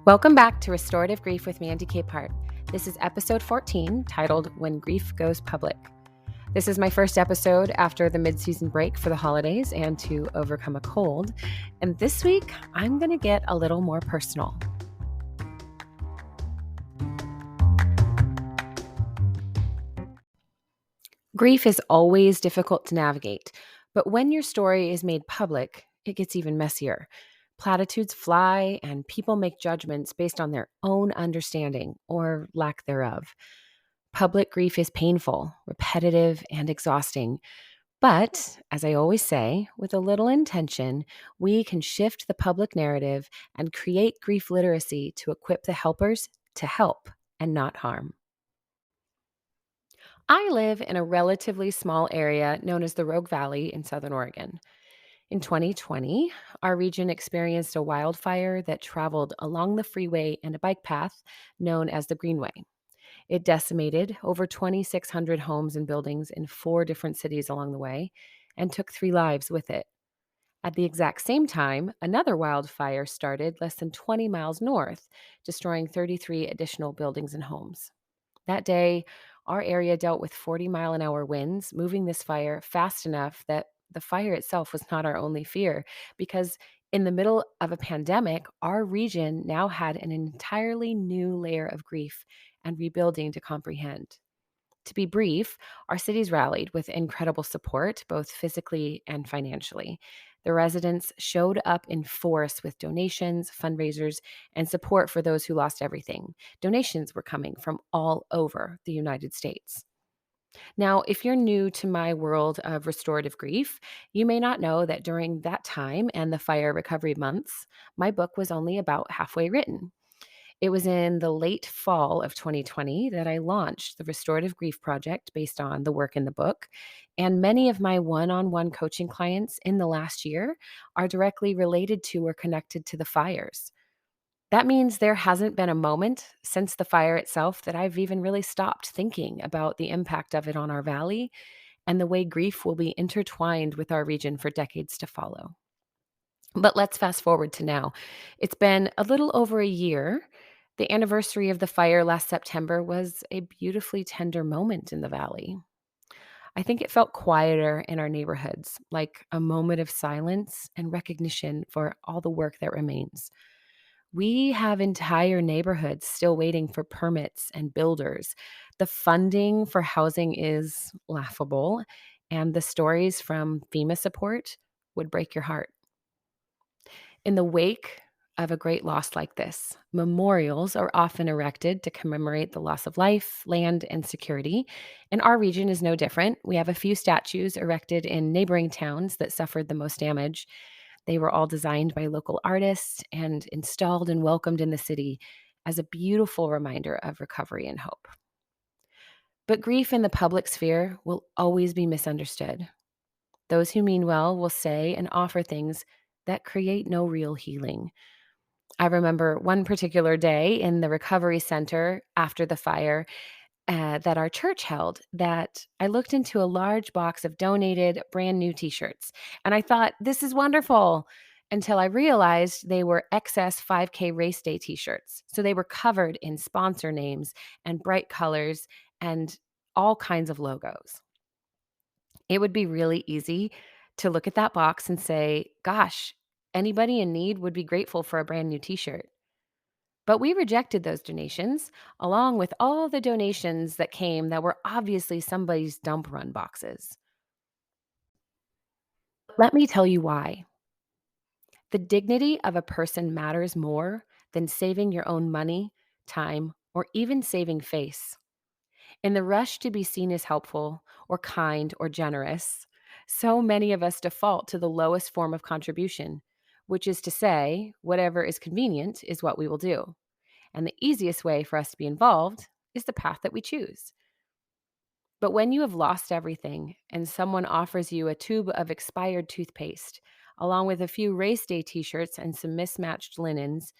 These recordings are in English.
Welcome back to Restorative Grief with Mandy Capehart. This is episode 14, titled When Grief Goes Public. This is my first episode after the mid-season break for the holidays and to overcome a cold. And this week, I'm going to get a little more personal. Grief is always difficult to navigate, but when your story is made public, it gets even messier. Platitudes fly, and people make judgments based on their own understanding or lack thereof. Public grief is painful, repetitive, and exhausting. But, as I always say, with a little intention, we can shift the public narrative and create grief literacy to equip the helpers to help and not harm. I live in a relatively small area known as the Rogue Valley in Southern Oregon. In 2020, our region experienced a wildfire that traveled along the freeway and a bike path known as the Greenway. It decimated over 2,600 homes and buildings in 4 different cities along the way and took 3 lives with it. At the exact same time, another wildfire started less than 20 miles north, destroying 33 additional buildings and homes. That day, our area dealt with 40-mile-an-hour winds, moving this fire fast enough that the fire itself was not our only fear, because in the middle of a pandemic, our region now had an entirely new layer of grief and rebuilding to comprehend. To be brief, our cities rallied with incredible support, both physically and financially. The residents showed up in force with donations, fundraisers, and support for those who lost everything. Donations were coming from all over the United States. Now, if you're new to my world of restorative grief, you may not know that during that time and the fire recovery months, my book was only about halfway written. It was in the late fall of 2020 that I launched the Restorative Grief Project based on the work in the book. And many of my one-on-one coaching clients in the last year are directly related to or connected to the fires. That means there hasn't been a moment since the fire itself that I've even really stopped thinking about the impact of it on our valley and the way grief will be intertwined with our region for decades to follow. But let's fast forward to now. It's been a little over a year. The anniversary of the fire last September was a beautifully tender moment in the valley. I think it felt quieter in our neighborhoods, like a moment of silence and recognition for all the work that remains. We have entire neighborhoods still waiting for permits and builders. The funding for housing is laughable, and the stories from FEMA support would break your heart. In the wake of a great loss like this, memorials are often erected to commemorate the loss of life, land, and security. And our region is no different. We have a few statues erected in neighboring towns that suffered the most damage. They were all designed by local artists and installed and welcomed in the city as a beautiful reminder of recovery and hope. But grief in the public sphere will always be misunderstood. Those who mean well will say and offer things that create no real healing. I remember one particular day in the recovery center after the fire that our church held that I looked into a large box of donated brand new t-shirts. And I thought, this is wonderful, until I realized they were excess 5K race day t-shirts. So they were covered in sponsor names and bright colors and all kinds of logos. It would be really easy to look at that box and say, gosh, anybody in need would be grateful for a brand new t-shirt. But we rejected those donations, along with all the donations that came that were obviously somebody's dump run boxes. Let me tell you why. The dignity of a person matters more than saving your own money, time, or even saving face. In the rush to be seen as helpful or kind or generous, so many of us default to the lowest form of contribution, which is to say, whatever is convenient is what we will do. And the easiest way for us to be involved is the path that we choose. But when you have lost everything and someone offers you a tube of expired toothpaste, along with a few race day t-shirts and some mismatched linens,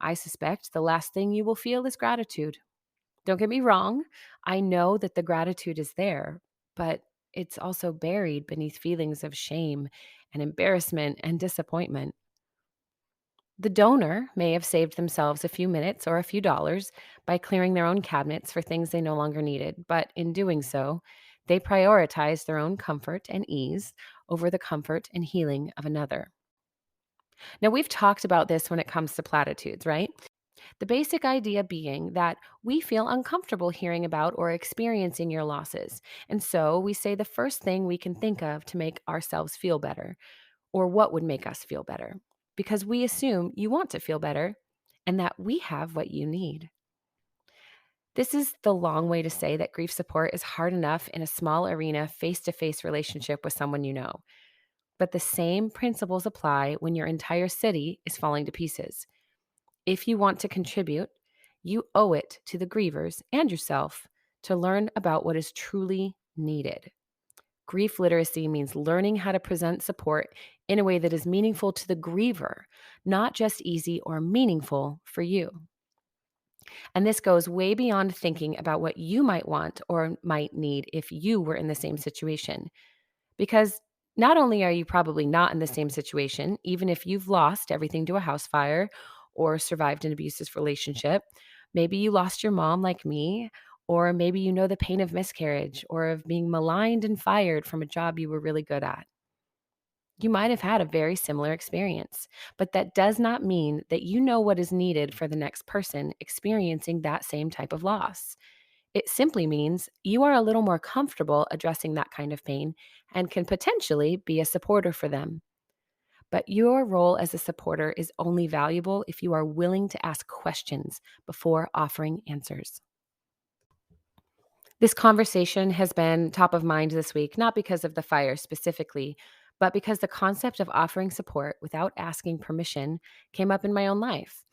I suspect the last thing you will feel is gratitude. Don't get me wrong, I know that the gratitude is there, but it's also buried beneath feelings of shame and embarrassment and disappointment. The donor may have saved themselves a few minutes or a few dollars by clearing their own cabinets for things they no longer needed, but in doing so, they prioritized their own comfort and ease over the comfort and healing of another. Now, we've talked about this when it comes to platitudes, right? The basic idea being that we feel uncomfortable hearing about or experiencing your losses. And so we say the first thing we can think of to make ourselves feel better, or what would make us feel better, because we assume you want to feel better and that we have what you need. This is the long way to say that grief support is hard enough in a small arena, face to face relationship with someone you know. But the same principles apply when your entire city is falling to pieces. If you want to contribute, you owe it to the grievers and yourself to learn about what is truly needed. Grief literacy means learning how to present support in a way that is meaningful to the griever, not just easy or meaningful for you. And this goes way beyond thinking about what you might want or might need if you were in the same situation. Because not only are you probably not in the same situation, even if you've lost everything to a house fire or survived an abusive relationship, maybe you lost your mom like me, or maybe you know the pain of miscarriage or of being maligned and fired from a job you were really good at. You might have had a very similar experience, but that does not mean that you know what is needed for the next person experiencing that same type of loss. It simply means you are a little more comfortable addressing that kind of pain and can potentially be a supporter for them. But your role as a supporter is only valuable if you are willing to ask questions before offering answers. This conversation has been top of mind this week, not because of the fire specifically, but because the concept of offering support without asking permission came up in my own life.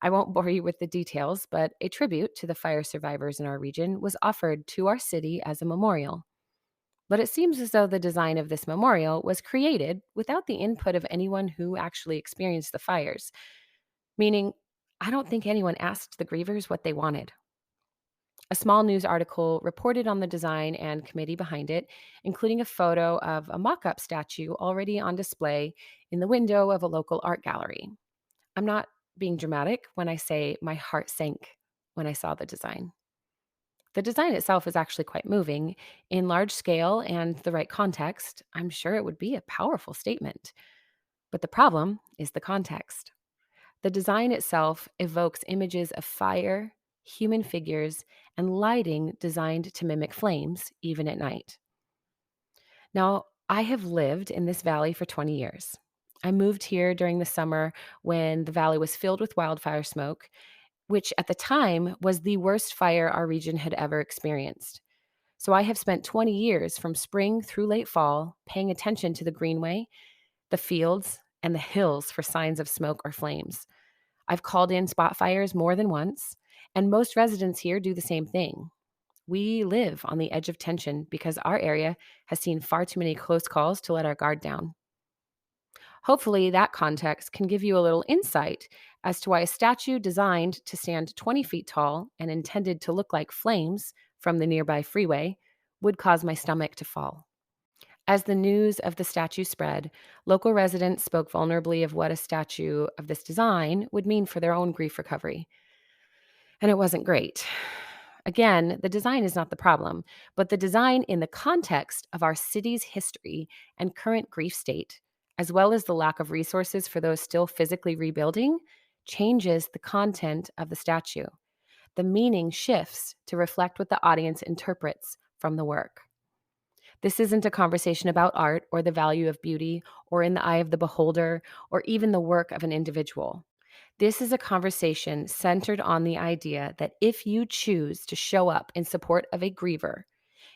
I won't bore you with the details, but a tribute to the fire survivors in our region was offered to our city as a memorial. But it seems as though the design of this memorial was created without the input of anyone who actually experienced the fires, meaning I don't think anyone asked the grievers what they wanted. A small news article reported on the design and committee behind it, including a photo of a mock up statue already on display in the window of a local art gallery. I'm not being dramatic when I say my heart sank when I saw the design. The design itself is actually quite moving. In large scale and the right context, I'm sure it would be a powerful statement. But the problem is the context. The design itself evokes images of fire, human figures, and lighting designed to mimic flames, even at night. Now, I have lived in this valley for 20 years. I moved here during the summer when the valley was filled with wildfire smoke, which at the time was the worst fire our region had ever experienced. So I have spent 20 years from spring through late fall paying attention to the greenway, the fields, and the hills for signs of smoke or flames. I've called in spot fires more than once, and most residents here do the same thing. We live on the edge of tension because our area has seen far too many close calls to let our guard down. Hopefully, that context can give you a little insight as to why a statue designed to stand 20 feet tall and intended to look like flames from the nearby freeway would cause my stomach to fall. As the news of the statue spread, local residents spoke vulnerably of what a statue of this design would mean for their own grief recovery. And it wasn't great. Again, the design is not the problem, but the design in the context of our city's history and current grief state, as well as the lack of resources for those still physically rebuilding, changes the content of the statue. The meaning shifts to reflect what the audience interprets from the work. This isn't a conversation about art or the value of beauty or in the eye of the beholder or even the work of an individual. This is a conversation centered on the idea that if you choose to show up in support of a griever,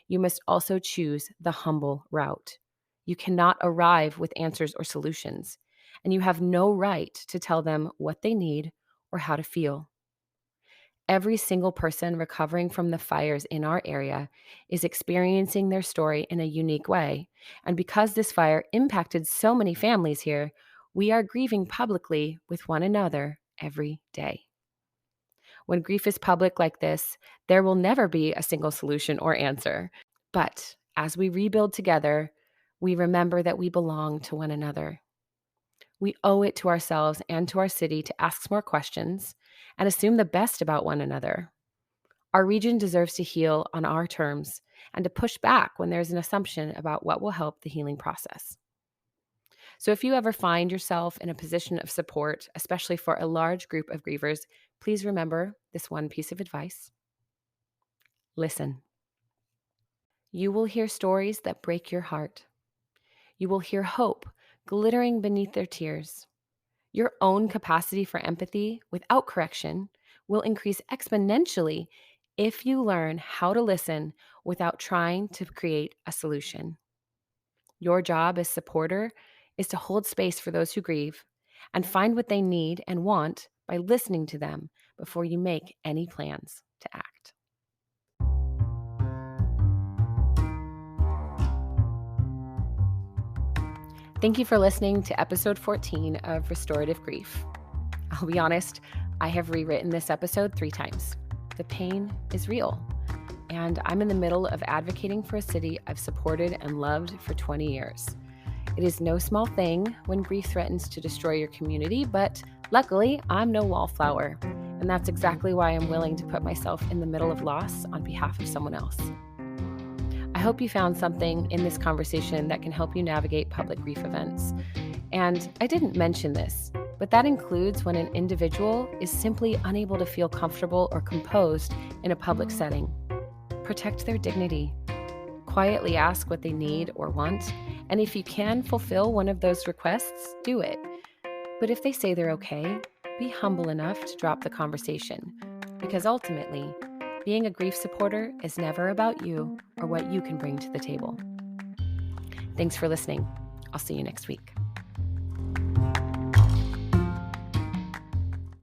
you must also choose the humble route. You cannot arrive with answers or solutions, and you have no right to tell them what they need or how to feel. Every single person recovering from the fires in our area is experiencing their story in a unique way. And because this fire impacted so many families here, we are grieving publicly with one another every day. When grief is public like this, there will never be a single solution or answer. But as we rebuild together, we remember that we belong to one another. We owe it to ourselves and to our city to ask more questions and assume the best about one another. Our region deserves to heal on our terms and to push back when there's an assumption about what will help the healing process. So if you ever find yourself in a position of support, especially for a large group of grievers, please remember this one piece of advice. Listen. You will hear stories that break your heart. You will hear hope glittering beneath their tears. Your own capacity for empathy without correction will increase exponentially if you learn how to listen without trying to create a solution. Your job as supporter is to hold space for those who grieve and find what they need and want by listening to them before you make any plans to act. Thank you for listening to episode 14 of Restorative Grief. I'll be honest, I have rewritten this episode 3 times. The pain is real, and I'm in the middle of advocating for a city I've supported and loved for 20 years. It is no small thing when grief threatens to destroy your community, but luckily, I'm no wallflower, and that's exactly why I'm willing to put myself in the middle of loss on behalf of someone else. I hope you found something in this conversation that can help you navigate public grief events. And I didn't mention this, but that includes when an individual is simply unable to feel comfortable or composed in a public setting. Protect their dignity. Quietly ask what they need or want, and if you can fulfill one of those requests, do it. But if they say they're okay, be humble enough to drop the conversation, because ultimately, being a grief supporter is never about you or what you can bring to the table. Thanks for listening. I'll see you next week.